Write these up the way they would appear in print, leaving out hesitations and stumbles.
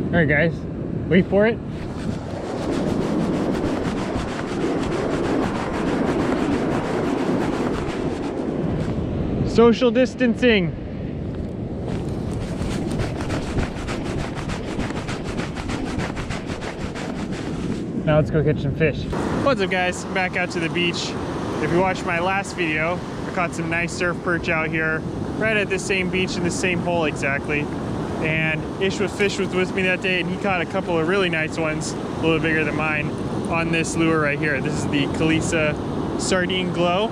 All right, guys, wait for it. Social distancing. Now let's go catch some fish. What's up, guys? Back out to the beach. If you watched my last video, I caught some nice surf perch out here, right at the same beach in the same hole exactly. And Fish was with me that day, and he caught a couple of really nice ones, a little bigger than mine, on this lure right here. This is the Calissa Sardine Glow.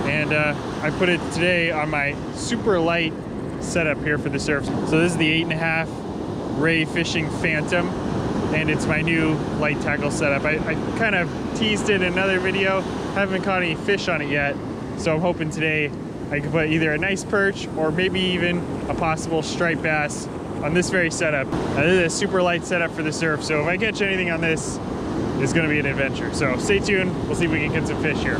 And I put it today on my super light setup here for the surf. So this is the 8.5 Ray Fishing Phantom, and it's my new light tackle setup. I kind of teased it in another video, haven't caught any fish on it yet, so I'm hoping today I can put either a nice perch or maybe even a possible striped bass on this very setup. Now, this is a super light setup for the surf, so if I catch anything on this, it's gonna be an adventure. So stay tuned, we'll see if we can get some fish here.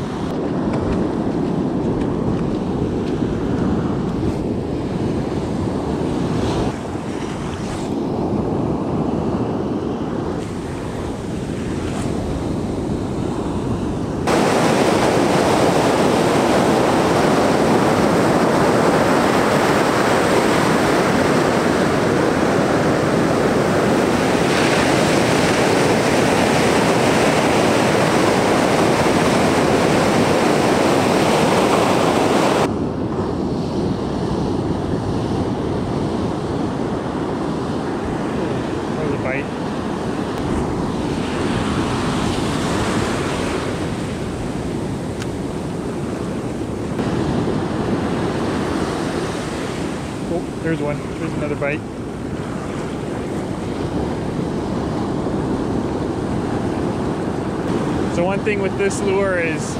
There's one. There's another bite. So one thing with this lure is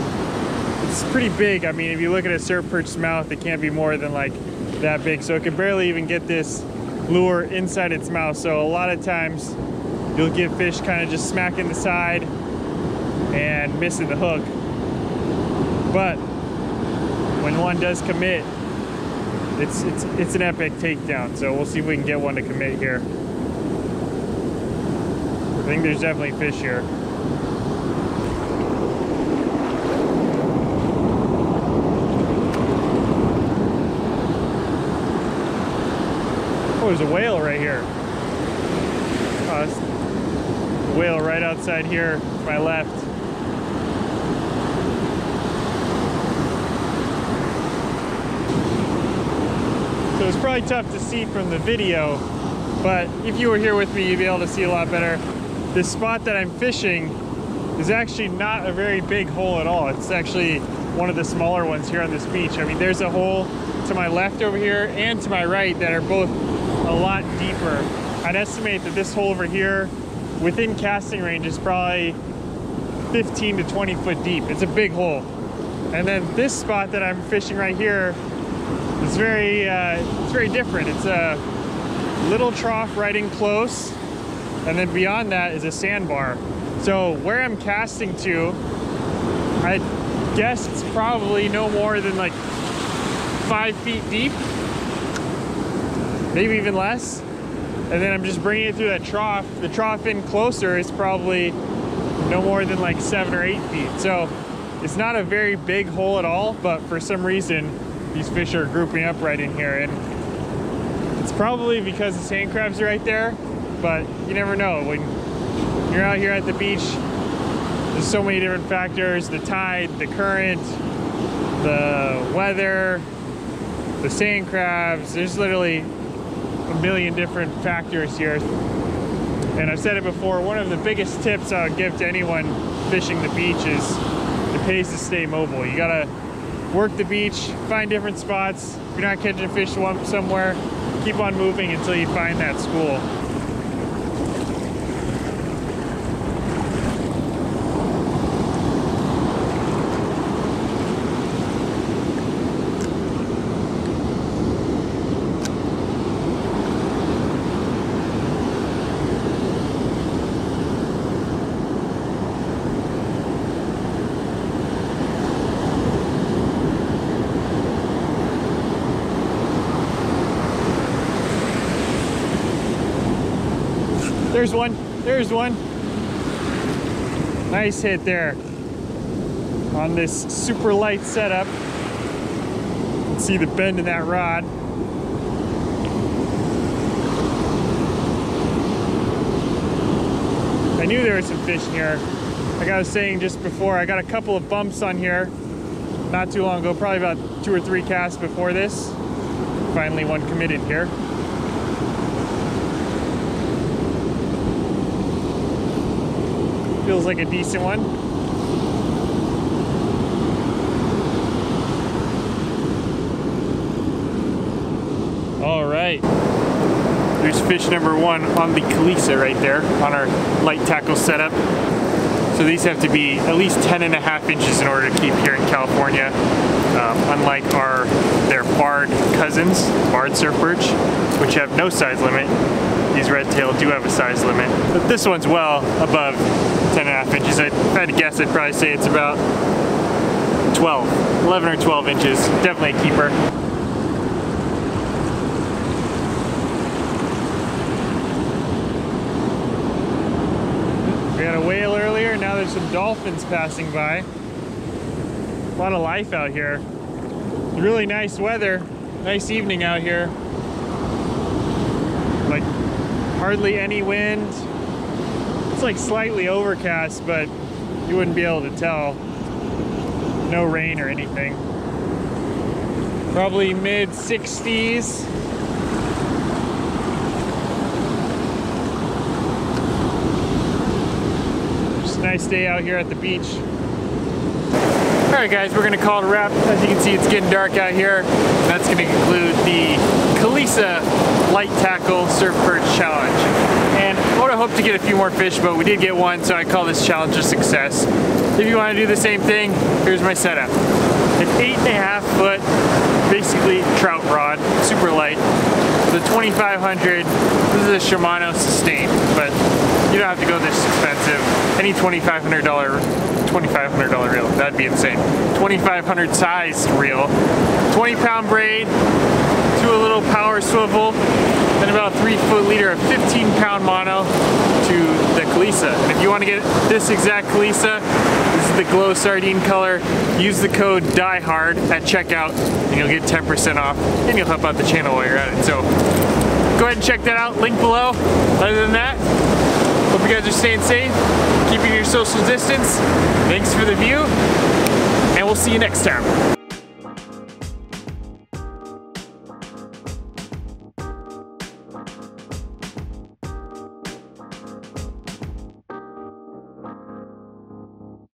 it's pretty big. I mean, if you look at a surf perch's mouth, it can't be more than like that big. So it can barely even get this lure inside its mouth. So a lot of times you'll get fish kind of just smacking the side and missing the hook. But when one does commit, it's an epic takedown, so we'll see if we can get one to commit here. I think there's definitely fish here. Oh, there's a whale right here. Oh, that's a whale right outside here to my left. So it's probably tough to see from the video, but if you were here with me, you'd be able to see a lot better. This spot that I'm fishing is actually not a very big hole at all. It's actually one of the smaller ones here on this beach. I mean, there's a hole to my left over here and to my right that are both a lot deeper. I'd estimate that this hole over here, within casting range, is probably 15 to 20 foot deep. It's a big hole. And then this spot that I'm fishing right here, it's very different. It's a little trough right in close, and then beyond that is a sandbar. So where I'm casting to, I guess it's probably no more than like 5 feet deep, maybe even less. And then I'm just bringing it through that trough. The trough in closer is probably no more than like 7 or 8 feet. So it's not a very big hole at all, but for some reason, these fish are grouping up right in here, and it's probably because the sand crabs are right there, but you never know. When you're out here at the beach, there's so many different factors: the tide, the current, the weather, the sand crabs. There's literally a million different factors here. And I've said it before, one of the biggest tips I would give to anyone fishing the beach is it pays to stay mobile. You gotta work the beach, find different spots. If you're not catching fish somewhere, keep on moving until you find that school. There's one. There's one. Nice hit there on this super light setup. You can see the bend in that rod. I knew there was some fish in here. Like I was saying just before, I got a couple of bumps on here not too long ago, probably about 2 or 3 casts before this. Finally one committed here. Feels like a decent one. All right. There's fish number 1 on the Calissa right there on our light tackle setup. So these have to be at least 10.5 inches in order to keep here in California. Unlike their barred cousins, barred surf perch, which have no size limit. These redtail do have a size limit, but this one's well above 10.5 inches. If I had to guess, I'd probably say it's about 11 or 12 inches. Definitely a keeper. We had a whale earlier, now there's some dolphins passing by. A lot of life out here. Really nice weather, nice evening out here. Like hardly any wind. It's like slightly overcast, but you wouldn't be able to tell. No rain or anything. Probably mid 60s. Nice day out here at the beach. All right guys, we're gonna call it a wrap. As you can see, it's getting dark out here. That's gonna conclude the Calissa light tackle surf perch challenge. And I would have hoped to get a few more fish, but we did get one, so I call this challenge a success. If you wanna do the same thing, here's my setup. An 8.5 foot, basically trout rod, super light. The 2500, this is a Shimano Sustain, but you don't have to go this expensive. Any $2,500 reel, that'd be insane. 2,500 size reel, 20-pound braid, to a little power swivel, then about a 3-foot leader of 15-pound mono to the Calissa. And if you want to get this exact Calissa, this is the glow sardine color. Use the code DIEHARD at checkout, and you'll get 10% off, and you'll help out the channel while you're at it. So go ahead and check that out. Link below. Other than that, hope you guys are staying safe, keeping your social distance. Thanks for the view, and we'll see you next time.